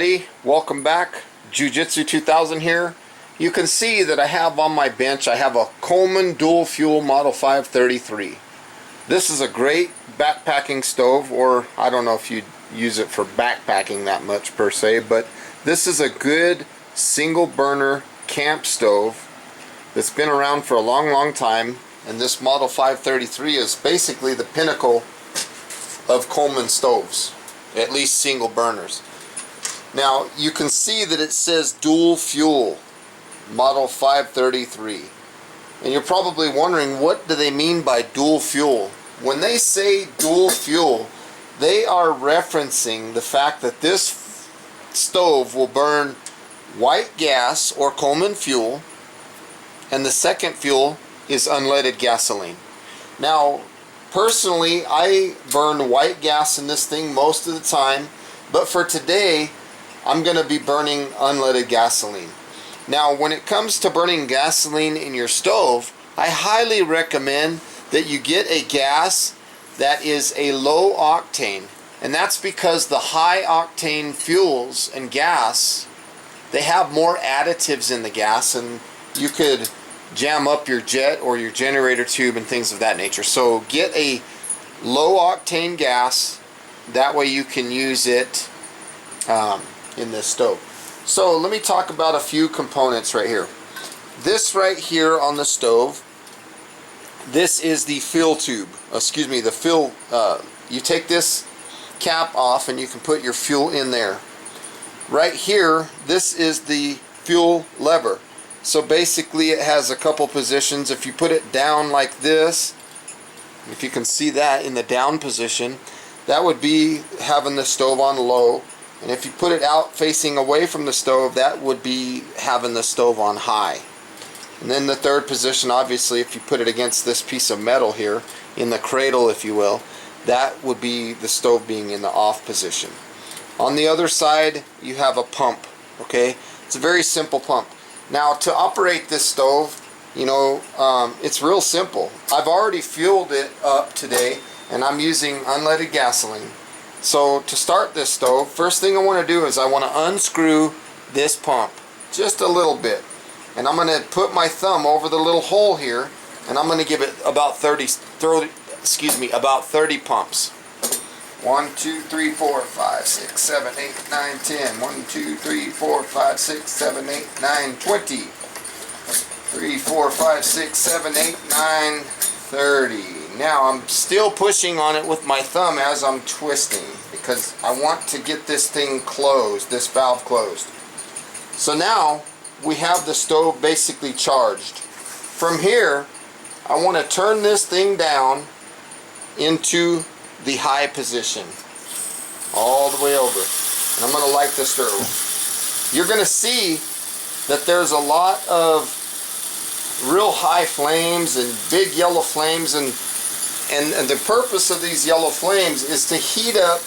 everybody, welcome back. Jiu-Jitsu 2000 here. You can see that I have on my bench, I have a Coleman dual fuel model 533. This is a great backpacking stove, or I don't know if you'd use it for backpacking that much per se, but this is a good single burner camp stove that's been around for a long time, and this model 533 is basically the pinnacle of Coleman stoves, at least single burners. Now you can see that it says dual fuel model 533, and you're probably wondering, what do they mean by dual fuel? When they say dual fuel, they are referencing the fact that this stove will burn white gas or Coleman fuel, and the second fuel is unleaded gasoline. Now personally, I burn white gas in this thing most of the time, but for today I'm going to be burning unleaded gasoline. Now when it comes to burning gasoline in your stove, I highly recommend that you get a gas that is a low octane, and that's because the high octane fuels and gas, they have more additives in the gas, and you could jam up your jet or your generator tube and things of that nature. So get a low octane gas, that way you can use it in this stove. So let me talk about a few components right here. This right here on the stove, this is the fill tube, the fill, you take this cap off and you can put your fuel in there. Right here, this is the fuel lever. So basically it has a couple positions. If you put it down like this, if you can see that in the down position, that would be having the stove on low. And if you put it out facing away from the stove, that would be having the stove on high. And then the third position, obviously, if you put it against this piece of metal here, in the cradle if you will, that would be the stove being in the off position. On the other side, you have a pump, okay? It's a very simple pump. Now to operate this stove, you know, it's real simple. I've already fueled it up today, and I'm using unleaded gasoline. So to start this stove, first thing I want to do is I want to unscrew this pump just a little bit, and I'm going to put my thumb over the little hole here, and I'm going to give it about 30 pumps. 1, 2, 3, 4, 5, 6, 7, 8, 9, 10. 1, 2, 3, 4, 5, 6, 7, 8, 9, 20. 3, 4, 5, 6, 7, 8, 9, 30. Now I'm still pushing on it with my thumb as I'm twisting, because I want to get this thing closed, this valve closed. So now we have the stove basically charged. From here, I want to turn this thing down into the high position all the way over, and I'm going to light the stove. You're going to see that there's a lot of real high flames and big yellow flames, and the purpose of these yellow flames is to heat up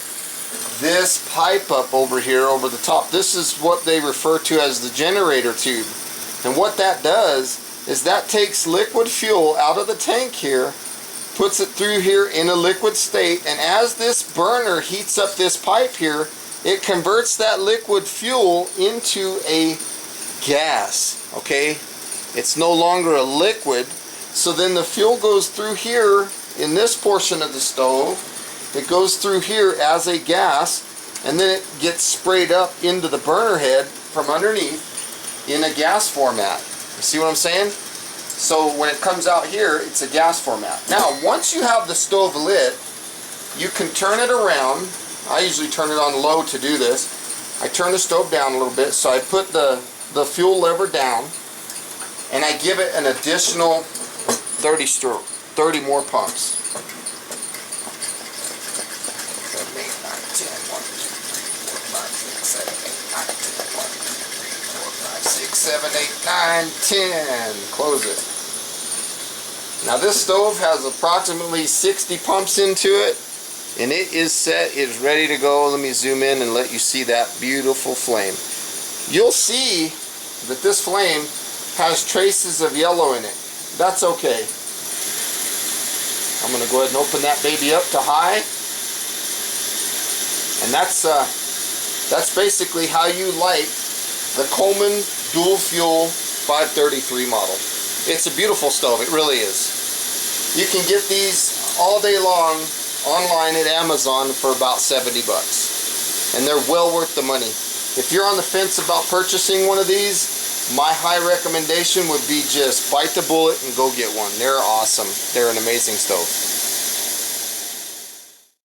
this pipe up over here over the top. This is what they refer to as the generator tube, and what that does is that takes liquid fuel out of the tank here, puts it through here in a liquid state, and as this burner heats up this pipe here, it converts that liquid fuel into a gas, okay? It's no longer a liquid, so then the fuel goes through here in this portion of the stove, it goes through here as a gas, and then it gets sprayed up into the burner head from underneath in a gas format. You see what I'm saying? So when it comes out here, it's a gas format. Now, once you have the stove lit, you can turn it around. I usually turn it on low to do this. I turn the stove down a little bit, so I put the fuel lever down, and I give it an additional 30 more pumps. 7, 8, 9, 10. 1, 2, 3, 4, 5, 6, 7, 8, 9, 10. 1, 2, 3, 4, 5, 6, 7, 8, 9, 10. Close it. Now this stove has approximately 60 pumps into it, and it is set, it is ready to go. Let me zoom in and let you see that beautiful flame. You'll see that this flame has traces of yellow in it. That's okay. I'm going to go ahead and open that baby up to high, and that's That's basically how you light the Coleman dual fuel 533 model. It's a beautiful stove, it really is. You can get these all day long online at Amazon for about 70 bucks. And they're well worth the money. If you're on the fence about purchasing one of these, my high recommendation would be just bite the bullet and go get one. They're awesome. They're an amazing stove.